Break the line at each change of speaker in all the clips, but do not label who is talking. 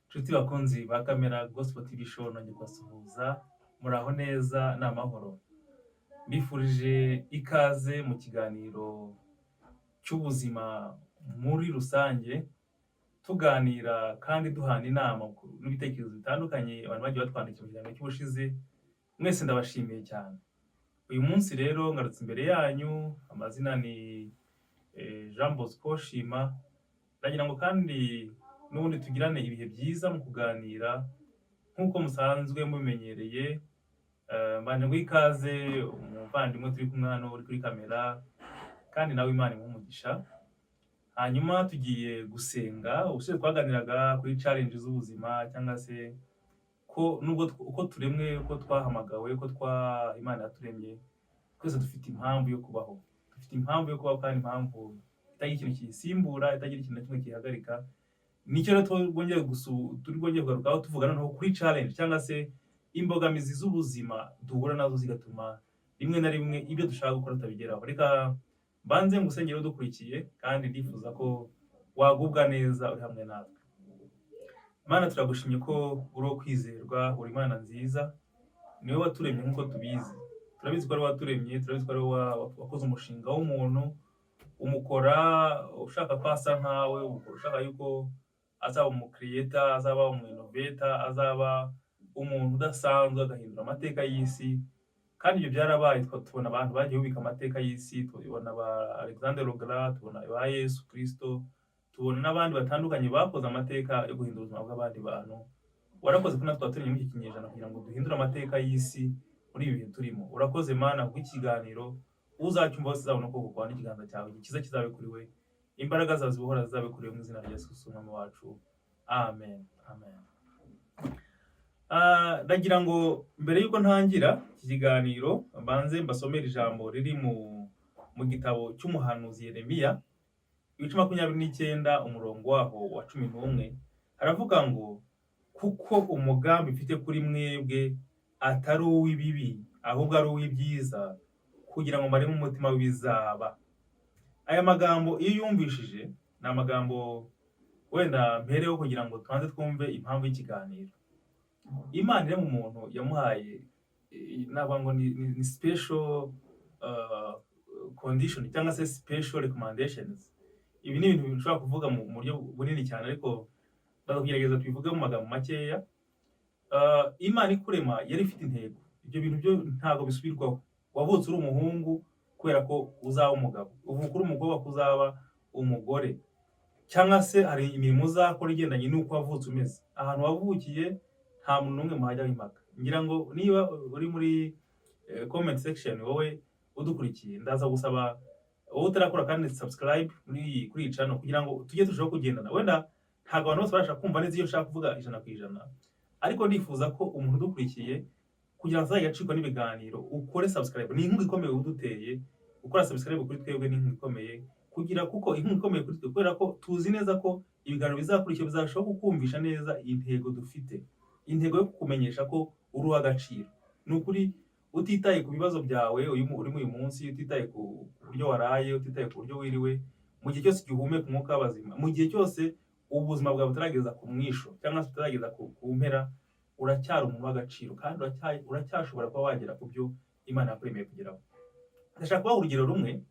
Nshuti bakunzi ba Kamera Gospel TV Show nongeye kubasuhuza muraho neza ni amahoro. Mbifurije ikaze mu kiganiro cy'ubuzima muri rusange, tuganira kandi duhana inama n'ibitekerezo bitandukanye abantu bagiye batwandikira mu kiganiro cy'ubushize. Mwese ndabashimiye cyane. Uyu munsi rero ngarutse imbere yanyu, amazina ni Jean Bosco Shima. Ndagira ngo kandi n'ubundi tugirane ibihe byiza mu kuganira nk'uko musanzwe mubimenyereye. Mbanje ngo ikaze umuvandimwe turi kumwe hano uri kuri kamera, kandi nawe Imana imuhe umugisha. Hanyuma tugiye gusenga. Ubushize twaganiraga kuri challenge z'ubuzima, cyangwa se ko nubwo uko turemwe, uko twahamagawe, uko Imana yaturemye, twese dufite impamvu yo kubaho. Dufite impamvu yo kubaho, kandi impamvu itagira ikintu kiyisimbura, itagira ikintu na kimwe kihagarika. Nicyo rero turi bwongeye kugarukaho tuvuga noneho kuri challenge, cyangwa se imbogamizi z'ubuzima duhura nazo zigatuma rimwe na rimwe ibyo dushaka gukora tutabigeraho. Reka mbanze ngusengere udukurikiye, kandi ndifuza ko wagubwa neza uri hamwe natwe. Mana, turagushimye ko uri uwo kwizerwa, uri Imana nziza, niwe waturemye nk'uko tubizi. Turabizi ko ari waturemye, turabizi ko ari wakoze umushinga w'umuntu, umukora ushaka ko asa nkawe, umukora ushaka yuko azaba umukiriyeta, azaba umuinoveta, azaba umuntu udasanzwe agahindura amateka y'isi. Kandi ibyo byarabaye. Tubona abantu bagiye bubika amateka y'isi, tubona ba Alexander le Grand, tubona ba Yesu Kristo, tubona n'abandi batandukanye bakoze amateka yo guhindura ubuzima bw'abandi bantu. Warakoze ko natwe waturemye muri iki kinyejana kugira ngo duhindure amateka y'isi muri ibi bihe turimo. Urakoze Mana kubw'ikiganiro, uzacyumva wese azabona ko gukora n'ikiganza cyawe gikiza kizabe kuri we, imbaraga zawe zibohora zizabe kuri we, mu izina rya Yesu Kristo umwami wacu, amen, amen. Ndagira ngo mbere y'uko ntangira iki kiganiro mbanze mbasomera ijambo riri mu gitabo cy'umuhanuzi Yeremiya, ibice 29 umurongo waho wa 11. Haravuga ngo, kuko umugambi mfite kuri mwebwe atari uw'ibibi, ahubwo ari uw'ibyiza, kugira ngo mbareme umutima w'ibizaba. Aya magambo iyo yumvishije, ni amagambo wenda mpereho kugira ngo tubanze twumve impamvu y'ikiganiro. Imana iri mu muntu yamuhaye navuga ngo ni special condition, cyangwa se special recommendations. Ibi ni ibintu bishobora kuvuga mu buryo bunini cyane, ariko ndagerageza tubivuge mu magambo makeya. Imana ikurema yari ifite intego. Ibyo bintu byo ntago bisubirwaho. Wavutse uri umuhungu kubera ko uzaba umugabo, uvuka uri umukobwa ko uzaba umugore, cyangwa se hari imirimo uzakora igendanye n'uko wavutse umeze. Ahantu wavukiye nta muntu n'umwe muhajya w'impaka. Ngira ngo niba uri muri comment section, wowe udukurikiye, ndaza gusaba wowe utarakora kandi subscribe kuri iyi channel, kugira ngo tujye turushaho kugendana. Wenda ntabwo abantu bose barashaka kumva neza iyo nshaka kuvuga 100%, ariko ndifuza ko umuntu udukurikiye, kugira ngo azajya acikwa n'ibiganiro, ukore subscribe. Ni inkunga ikomeye uduteye. Ukora subscribe kuri twebwe ni inkunga ikomeye, kuko inkunga ikomeye kuri twe, kubera ko tuzi neza ko ibiganiro bizakurikira bizarushaho kukumvisha neza intego dufite, intego yo kukumenyesha ko uri uw'agaciro. Ni ukuri, utitaye ku bibazo byawe urimo uyu munsi, utitaye ku buryo waraye, utitaye ku buryo wiriwe, mu gihe cyose gihumeka umwuka w'abazima, mu gihe cyose ubuzima bwawe butarageza ku mwisho, cyangwa se butarageza ku mpera, uracyari umuntu w'agaciro, kandi uracyashobora kuba wagera ku byo Imana yakuremeye kugeraho. Ndashaka kubaha urugero rumwe,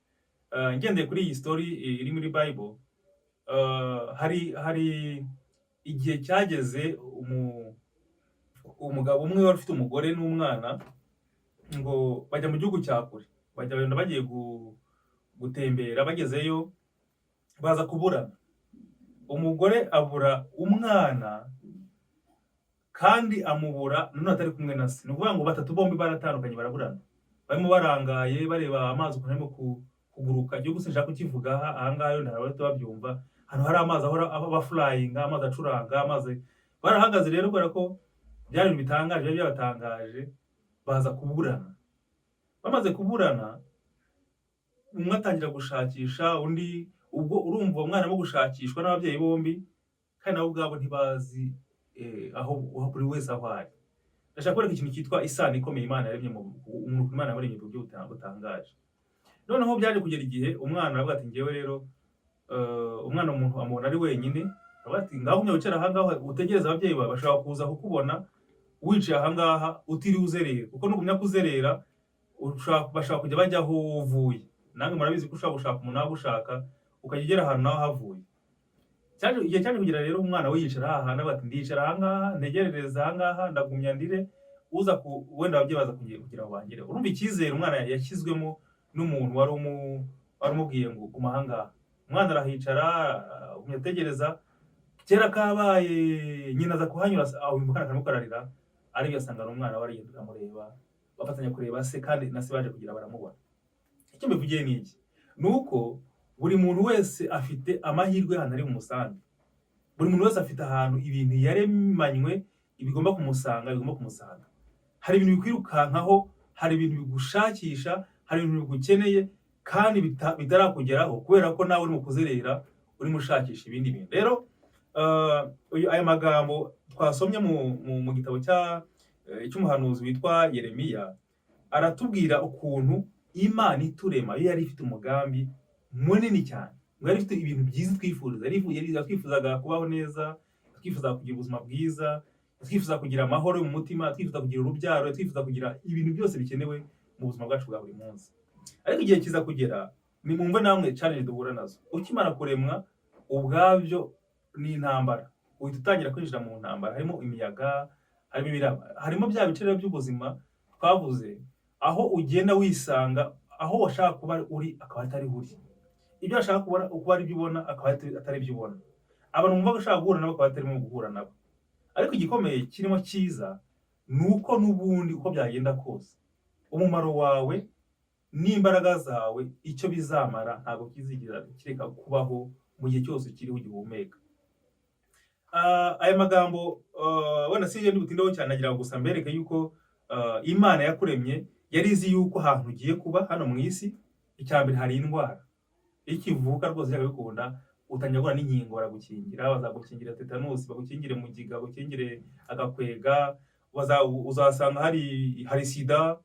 ngendeye kuri iyi story iri muri Bible. Hari igihe cyageze umugabo umwe wari ufite umugore n'umwana, ngo bajya mu gihugu cya kure, bagiye gutembera. Bagezeyo baza kuburana. Umugore abura umwana, kandi amubura none atari kumwe na se. Ni ukuvuga ngo batatu bombi baratandukanye, baraburana, barimo barangaye bareba amazi ukuntu arimo kuguruka. Igihugu sinshaka kukivuga ahangaha, yo ntarabahita babyumva. Hano hari amazi ahora aba flying, amazi acuranga, amazi. Barahagaze rero kubera ko byari bitangaje, byari byabatangaje. Baza kuburana. Bamaze kuburana, umwe atangira gushakisha undi. Ubwo urumva uwo mwana arimo gushakishwa n'ababyeyi bombi, kandi nabo ubwabo ntibazi aho buri wese aho ari. Ndashaka kwereka ikintu cyitwa isano ikomeye Imana yaremye umuntu. Imana yaremye mu buryo butangaje. Noneho byaje kugera igihe umwana aravuga ati, ngewe rero umwana umuntu amubona ari wenyine, bati ngaho umwe wicara aha ngaha utegereza ababyeyi bawe bashobora kuza kukubona wicaye aha ngaha utiriwe uzerera, kuko nugumya kuzerera bashobora kujya bajya aho uvuye. Namwe murabizi ko ushobora gushaka umuntu wagushaka ukajya ugera ahantu naho havuye. Igihe cyaje kugira rero umwana we yicara aha hantu ati ndicara aha ngaha ntegerereza aha ngaha ndagumya ndire uza wenda ababyeyi baza kugira ngo bangire. Urumva icyizere umwana yashyizwemo n'umuntu wari umubwiye ngo guma aha ngaha. Umwana arahicara umyategereza, kera kabaye nyina aza kuhanyura wumva kana karimo kararira, aribyo asanga n'umwana wari yinduka amureba, bafatanya kureba se kandi na se baje kugira baramubona. Icyo mbivugiye ni iki? Nuko buri muntu wese afite amahirwe hano ari mu musambi. Buri muntu wese afite ahantu ibintu yaremanywe bigomba kumusanga. Hari ibintu bikwirukankaho, hari ibintu bigushakisha, hari ibintu bigukeneye kandi bitarakugeraho kubera ko nawe uri mu kuzerera, uri mushakisha ibindi bintu. Rero aya magambo twasomye mu gitabo cy'umuhanuzi witwa Yeremiya aratubwira ukuntu Imana iturema iyo yari ifite umugambi munini cyane, ngo yari ifite ibintu byiza twifuzaga kubaho neza, twifuzaga kugira ubuzima bwiza, twifuza kugira amahoro mu mutima, twifuza kugira urubyaro, twifuza kugira ibintu byose bikenewe mu buzima bwacu bwa buri munsi. Ariko igihe kiza kugera, nimwumve namwe challenge duhura nazo. Ukimara kuremwa ubwabyo ni intambara, uhita utangira kwinjira mu ntambara. Harimo imiyaga, harimo ibiraba, harimo bya biciro by'ubuzima twavuze, aho ugenda wisanga aho washaka kuba uri akaba atari uri, ibyo washaka kuba ari byo ubona akaba atari byo ubona, abantu mumva bashaka guhura nabo akaba atarimo guhura nabo. Ariko igikomeye kirimo cyiza nuko n'ubundi uko byagenda kose umumaro wawe n'imbaraga zawe icyo bizamara ntabwo kizigira kireka kubaho mu gihe cyose kiriho ugihumeka. Aya magambo wenda sinjye ndibutindeho cyane, nagira ngo gusa mbereke yuko Imana yakuremye yari izi yuko ahantu ugiye kuba hano mu isi, icyambere hari indwara. Ikivuka rwose cyangwa bikunda utangira guhura n'inkingo, baragukingira, bazagukingira tetanus, bagukingire mugiga, bagukingire agakwega, uzasanga hari sida,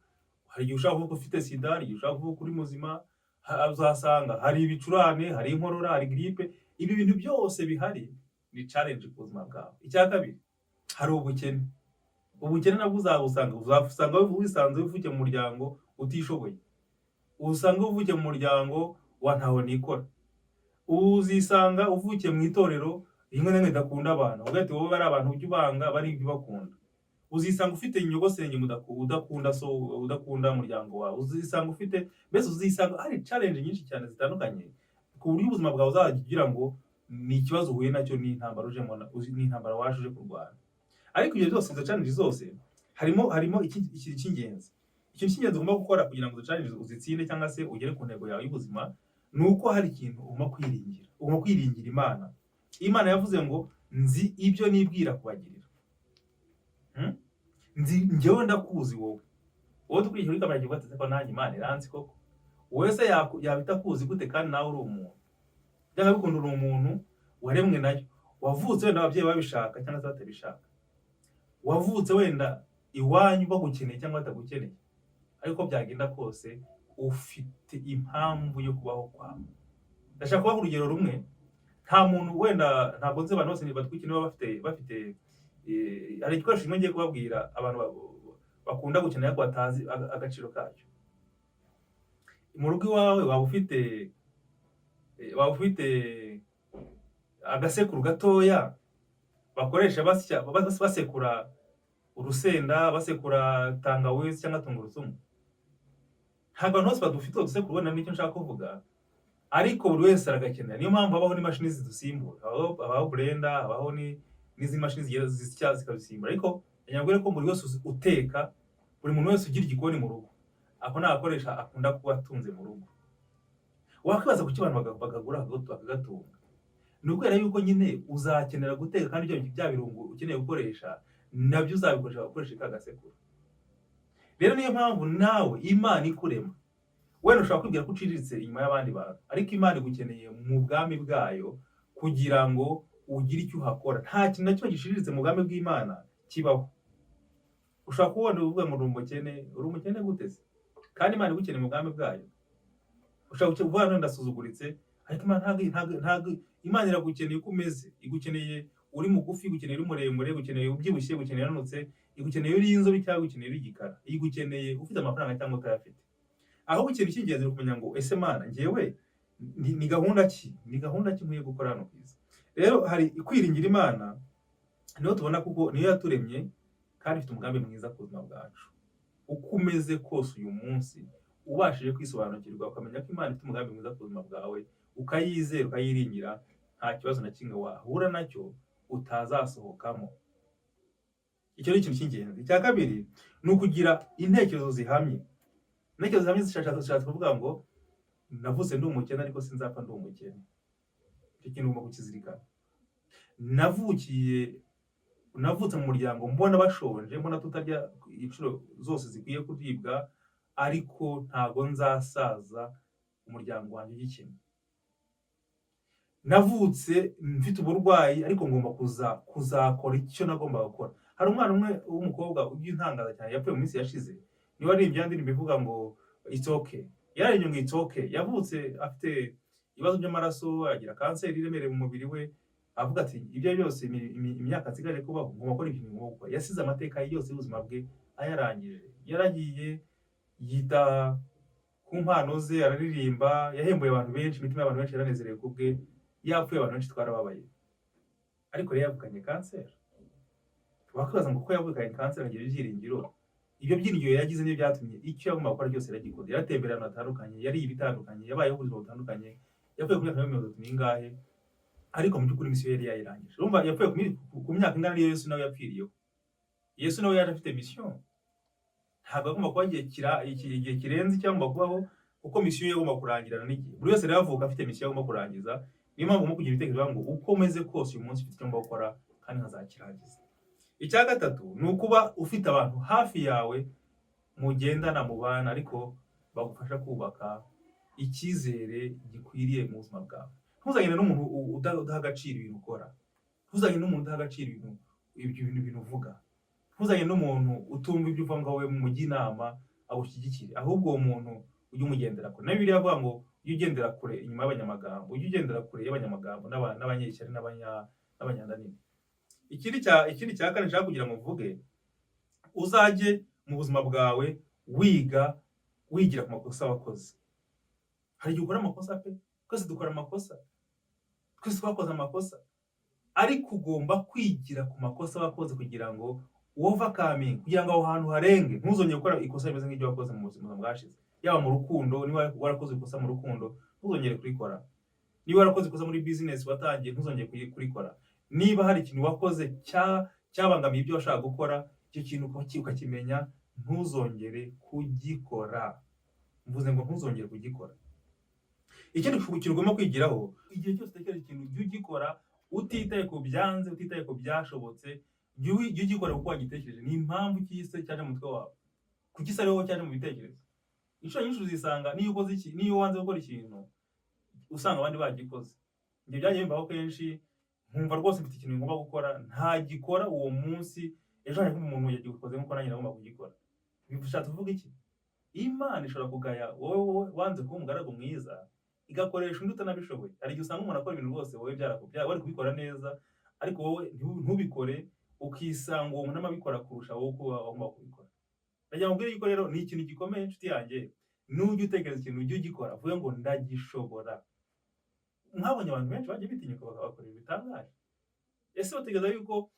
hari igihe ushaka kuvuga ufite sida, hari igihe ushaka kuvuga uri muzima, uzasanga hari ibicurane, hari inkorora, hari gripe. Ibi bintu byose bihari ni challenge ku buzima bwawe. Icya kabiri hari ubukene. Ubukene nabwo uzasanga wisanze uvuke mu muryango utishoboye, usanga uvuke mu muryango wa ntaho nikora, uzisanga uvuke mu itorero rimwe na rimwe idakunda abantu, ugahita wowe bari abantu ujya ubanga bari ibyo bakunda. Uzisanga ufite nyogosenge udakunda so udakunda umuryango wawe, uzisanga ufite uzisanga hari challenge nyinshi cyane zitandukanye ku buryo ubuzima bwawe uzagira ngo ni ikibazo uhuye nacyo, ni intambara ujemo, ni intambara waje uje kurwana. Ariko ibyo byose, izo challenge zose harimo ikintu cy'ingenzi. Ikintu cy'ingenzi ugomba gukora kugira ngo izo challenge uzitsinde cyangwa se ugere ku ntego yawe y'ubuzima, nuko hari ikintu ugomba kwiringira. Ugomba kwiringira Imana. Imana yavuze ngo nzi ibyo nibwira kubagirira. Njyewe ndakuzi wowe tukwiye kuri kamera gihe ko nanjye Imana iranzi koko. Wese yabita kuzi gute kandi nawe uri umuntu? Byanga bikunda uri umuntu waremwe nayo, wavutse wenda ababyeyi babishaka cyangwa se batabishaka, wavutse wenda iwanyu bagukeneye cyangwa batagukeneye, ariko byagenda kose ufite impamvu yo kubaho kwawe. Ndashaka kubaha urugero rumwe. Nta muntu wenda ntabwo nzi abantu bose batwikine bafite hari igikoresho kimwe ngiye kubabwira abantu bakunda gukenera ko batazi agaciro kacyo. Mu rugo iwawe waba ufite agasekuru gatoya bakoresha basekura urusenda, basekura tangawizi cyangwa tungurusumu. Ntabwo abantu bose badufite udusekuru, wenda nicyo nshaka kuvuga, ariko buri wese aragakenera. Niyo mpamvu habaho n'imashini zidusimbura, habaho blender, habaho n'izi mashini zisya zikabisimbura. Ariko nyabwire ko buri wese uteka, buri muntu wese ugira igikoni mu rugo, ako nagakoresha akunda kuba atunze mu rugo. Wakwibaza kuki abantu bagagura bakagatunga? Ni ukubera yuko nyine uzakenera guteka, kandi bya birungo ukeneye gukoresha nabyo uzabikoresha ukoresha ka gasekuru. Rero niyo mpamvu nawe Imana ikurema, wenda ushobora kwibwira ko uciriritse inyuma y'abandi bantu, ariko Imana igukeneye mu bwami bwayo kugira ngo ugire icyo uhakora. Nta kintu na kimwe gishiriritse mu bwami bw'Imana kibaho. Ushobora kubona uvuga ngo uri umukene gute se? Kandi Imana igukeneye mu bwami bwayo. Ushobora kuvuga ngo ndasuzuguritse, ariko Imana ntabwo Imana iragukeneye uko umeze, igukeneye uri mugufi, igukeneye uri muremure, igukeneye ubyibushye, igukeneye unanutse, igukeneye uri inzobe cyangwa igukeneye uri igikara, igukeneye ufite amafaranga cyangwa utayafite. Ahubwo ikintu cy'ingenzi ni ukumenya ngo ese Mana njyewe ni gahunda ki, ni gahunda ki nkwiye gukora hano ku isi. Rero hari kwiringira Imana niyo tubona kuko niyo yaturemye kandi ifite umugambi mwiza ku buzima bwacu. Uko umeze kose uyu munsi ubashije kwisobanukirwa ukamenya ko Imana ifite umugambi mwiza ku buzima bwawe, ukayizera ukayiringira, nta kibazo na kimwe wahura nacyo utazasohokamo. Icyo ni ikintu cy'ingenzi. Icya kabiri ni ukugira intekerezo zihamye. Intekerezo zihamye zishaka kuvuga ngo navutse ndi umukene ariko sinzapfa ndi umukene. Icyo kintu ugomba kukizirikana. Navutse mu muryango mbona bashonje, mbona tutarya inshuro zose zikwiye kuribwa, ariko ntago nzasaza umuryango wanjye ugikennye. Navutse mfite uburwayi ariko ngomba kuzakora icyo nagombaga gukora. Hari umwana umwe w'umukobwa ubyintangaza cyane yapfuye mu minsi yashize, niba ari ibyandi bivuga ngo it's okay. Yarariye ngo it's okay. Yavutse afite ibibazo by'amaraso, agira kanseri iremereye mu mubiri we, avuga ati ibyo byose imyaka nsigaje kubaho ngomba gukora ibintu nk'uko. Yasize amateka yose y'ubuzima bwe ayarangije. Yaragiye yita ku mpano ze, araririmba, yahembuye abantu benshi, imitima y'abantu benshi yaranezerewe kubwe, yapfuye abantu benshi twarababaye. Ariko rero yavukanye kanseri. Wakwibaza ngo uko yavukanye kanseri agira ibyiringiro, ibyo byiringiro yagize niyo byatumye icyo yagomba gukora cyose yaragikoze. Yaratembera ahantu hatandukanye, yariye ibitandukanye, yabayeho ubuzima butandukanye, yapfuye ku myaka 30 ariko mu by'ukuri misiyo yari yayirangije. Urumva yapfuye ku myaka ingana n'iyo Yesu nawe yapfiriyeho. Yesu nawe yaje afite mission, ntabwo agomba kuba igihe kirenze cyangwa kubaho, kuko misiyo ye igomba kurangirana n'igihe. Buri wese rero avuka afite misiyo agomba kurangiza. Niyo mpamvu ugomba kugira ibitekerezo ngo uko umeze kose uyu munsi ufite icyo ngomba gukora kandi nkazakirangiza. Icya gatatu ni ukuba ufite abantu hafi yawe mugendana mu bana ariko bagufasha kubaka icyizere gikwiriye mu buzima bwawe. Ntuzagende n'umuntu udaha agaciro ibintu ukora. Ntuzagende n'umuntu udaha agaciro ibintu uvuga. Ntuzagende n'umuntu utumva ibyo uvuga ngo wowe mujye inama agushyigikire. Ahubwo uwo muntu ujye umugendera kure. Na Bibiliya avuga ngo ujye ugendera kure inyuma y'abanyamagambo, ujye ugendera kure y'abanyamagambo n'abanyeshyari n'abanyandanini. Ikindi cya kane nshaka kugira ngo mvuge, uzajye mu buzima bwawe wigira ku makosa wakoze. Hari igihe ukora amakosa pe, twese dukora amakosa, twese twakoze amakosa, ariko ugomba kwigira ku makosa wakoze kugira ngo overcoming, kugira ngo aho hantu harenge, ntuzongere gukora ikosa rimeze nk'iryo wakoze mu buzima bwashize. Yaba mu rukundo, niba warakoze ikosa mu rukundo ntuzongere kurikora. Niba warakoze ikosa muri business watangiye ntuzongere kurikora. Niba hari ikintu wakoze cyabangamiye ibyo washaka gukora, icyo kintu ukakimenya, ntuzongere kugikora. Mvuze ngo ntuzongere kugikora. Ikindi kintu ugomba kwigiraho, igihe cyose utekereje ikintu jya ugikora utitaye ku byanze, utitaye ku byashobotse, jya ugikora kuko wagitekereje. Ni impamvu cyise cyaje mu mutwe wawe, kuki se ariho cyaje mu bitekerezo. Inshuro nyinshi uzisanga niyo wanze gukora ikintu usanga abandi bagikoze. Ibyo byagiye bimbaho kenshi, nkumva rwose mfite ikintu ngomba gukora, ntagikora uwo munsi, ejo hari umuntu yagikoze nk'uko nanjye nagomba kugikora. Bishatse kuvuga iki? Imana ishobora kugaya wowe wanze kuba umugaragu mwiza, igakoresha undi utanabishoboye. Hari igihe usanga umuntu akora ibintu rwose wowe wari kubikora neza, ariko wowe ntubikore, ukisanga uwo muntu amabikora kurusha wowe uko wagomba kubikora. Ndagira ngo mbwire yuko rero ni ikintu gikomeye inshuti yanjye, nujya utekereza ikintu ujye ugikora, uvuge ngo ndagishobora. Mwabonye abantu benshi bagiye bitinyuka bakora ibitangaje. Ese batekereza yuko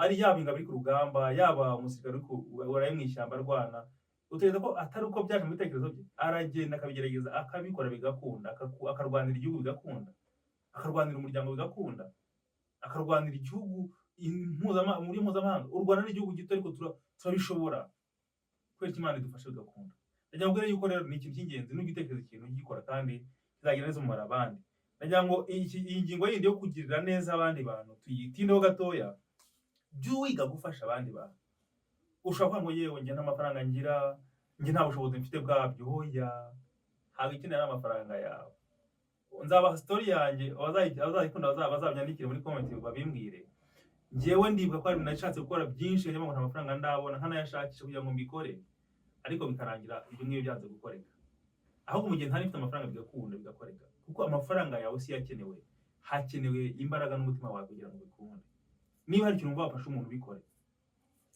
ari yaba ingabo iri ku rugamba, yaba umusirikare uri mu ishyamba arwana, utekereza ko atari uko byaje mu bitekerezo bye? Aragenda akabigerageza, akabikora bigakunda, akarwanira igihugu bigakunda, akarwanira umuryango bigakunda, akarwanira igihugu muri mpuzamahanga. U Rwanda ni igihugu gito ariko turabishobora kubera ko Imana idufasha bigakunda. Ndagira ngo yuko rero ni ikintu cy'ingenzi, nujya utekereza ikintu ugikora kandi kizagira neza umumaro abandi. Ndagira ngo iyi ngingo yindi yo kugirira neza abandi bantu tuyitindeho gatoya. Jya wiga gufasha abandi bantu. Ushobora kuvuga ngo yewe njye nta mafaranga ngira, njye nta bushobozi mfite bwabyo. Hoya, ntabwo ikenera n'amafaranga yawe. Nzabaha story yanjye, abazayikunda bazabyandikire muri comment babimbwire. Njyewe ndibuka ko nashatse gukora byinshi nyuma ngo nta mafaranga ndabona, nkanayashakisha kugira ngo mbikore, ariko bikarangira ibyo ngibyo byanze gukoreka. Ahubwo mu gihe ntari mfite amafaranga bigakunda bigakoreka, kuko amafaranga yawe si yakenewe. hakenewe imbaraga n'umutima wawe kugira ngo bikunde. Niba hari ikintu wumva wafasha umuntu ubikore,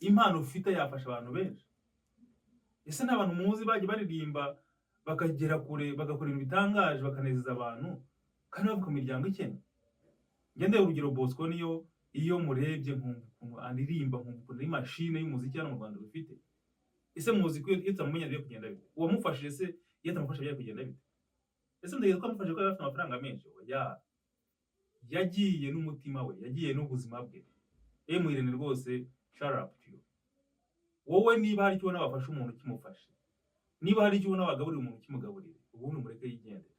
impano ufite yafasha abantu benshi. Ese n'abantu muzi bagiye baririmba bakagera kure, bagakora ibintu bitangaje, bakanezeza abantu kandi bavuka mu miryango ikennye. Ngendeye urugero Bosco, iyo murebye nkumva ukuntu aririmba, nkumva ukuntu ari mashine y'umuziki hano mu Rwanda bifite. Ese muzi ko iyo utamumenya agiye kugenda bite? Uwamufashije se iyo atamufasha agiye kugenda bite? Ese ndagiye ko amufashije ko yari afite amafaranga menshi? Oya, yagiye n'umutima we, yagiye n'ubuzima bwe. Mwirene rwose, shout out to you. Wowe niba hari icyo ubona wafasha umuntu kimufashe, niba hari icyo ubona wagaburira umuntu kimugaburire, ubundi umureke yigendere.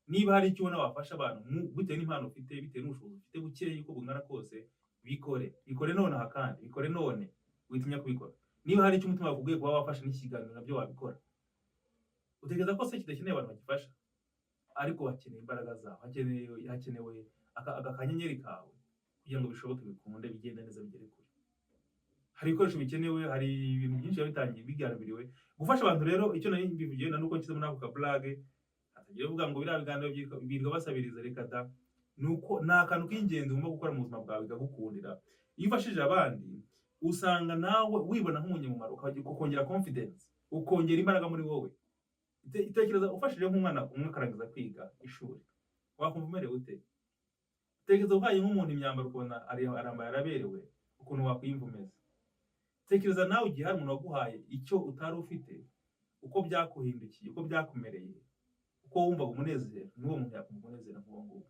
Niba hari icyo ubona wafasha abantu bitewe n'impano ufite, bitewe n'ubushobozi ufite bukeya uko bungana kose, bikore none aha kandi bikore none, witinya kubikora. Niba hari icyo umutima wakubwiye kuba wafasha n'ikiganiro nabyo wabikora. Utekereza ko se kidakeneye abantu bagifasha, ariko hakeneye imbaraga zawe, hakenewe akanyenyeri kawe kugira ngo bishoboke, bikunde, bigende neza, bigere kure. Hari ibikoresho bikenewe, hari ibintu byinshi biba bitangiye bigarabiriwe gufasha abantu. Rero icyo nari mbivugiye na nuko nshyize muri ako kablage, hatagira uvuga ngo biriya biganiro birirwa basabiriza, reka da. Nuko ni akantu k'ingenzi ugomba gukora mu buzima bwawe bikagukundira. Iyo ufashije abandi, usanga nawe wibona nk'umunyamumaro, ukongera confidence, ukongera imbaraga muri wowe. Itekereza ufashije nk'umwana umwe akarangiza kwiga ishuri, wakumva umerewe ute? Tekereza uhaye nk'umuntu imyambaro ukabona arambaye araberewe, ukuntu wakwiyumva umeze. Tekereza nawe igihe hari umuntu waguhaye icyo utari ufite, uko byakuhindukiye, uko byakumereye, uko wumvaga umunezero, n'uwo muntu yakumva umunezero nk'uwo nguwo.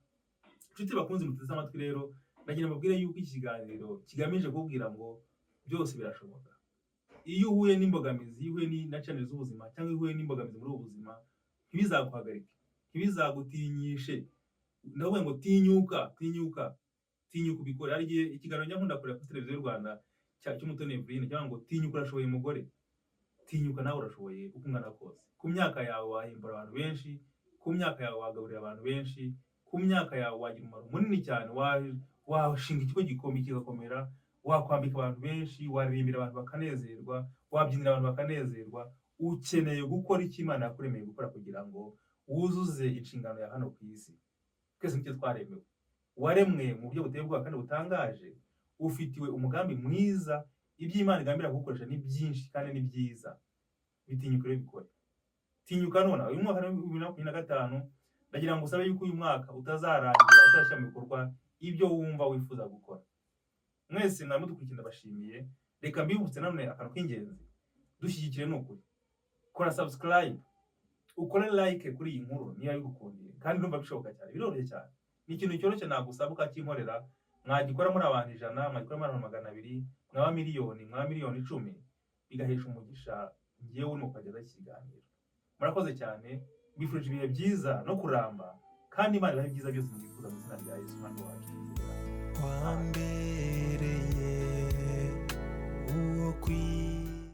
Inshuti bakunze muteze amatwi rero, ndagira mbabwire yuko iki kiganiro kigamije kubwira ngo byose birashoboka. Iyo uhuye n'imbogamizi, iyo uhuye na challenge z'ubuzima, cyangwa iyo uhuye n'imbogamizi muri ubu buzima, ntibizaguhagarike, ntibizagutinyishe. Ndavuga ngo tinyuka ubikore. Hari igihe ikiganiro nkunda kureba kuri televiziyo y'u Rwanda cy'Umutoni Evrine cyangwa ngo tinyuka urashoboye mugore. Tinyuka nawe urashoboye uko ungana kose. Ku myaka yawe wahimbura abantu benshi, ku myaka yawe wagaburira abantu benshi, ku myaka yawe wagira umumaro munini cyane, washinga ikigo gikomeye kigakomera, wakwambika abantu benshi, waririmbira abantu bakanezerwa, wabyinira abantu bakanezerwa. Ukeneye gukora icyo Imana yakuremeye gukora kugira ngo wuzuze inshingano ya hano ku isi. Twese nicyo twaremewe, waremwe mu buryo buteye ubwoba kandi butangaje, ufitiwe umugambi mwiza. Iby'Imana igambira kugukoresha ni byinshi kandi ni byiza. Bitinyuka rero bikore. Tinyuka none. Uyu mwaka wa 2025 ndagira ngo usabe yuko uyu mwaka utazarangira utashyira mu bikorwa ibyo wumva wifuza gukora. Mwese mwari mudukurikira, ndabashimiye. Reka mbibutse nanone akantu k'ingenzi, dushyigikire n'ukuri. Kora subscribe, ukore like kuri iyi nkuru niyo bigukundiye, kandi ndumva bishoboka cyane, biroroshye cyane. Ni ikintu cyoroshye nagusaba ukakinkorera. Mwagikora muri abantu 100, mwagikora muri abantu 200, mwaba miliyoni, mwaba miliyoni 10, bigahesha umugisha ngewe no kugeza ikiganiro. Murakoze cyane, bifurije ibihe byiza no kuramba, kandi Imana ibahe byiza byose mwifuza mu izina rya Yesu Kristo wacu.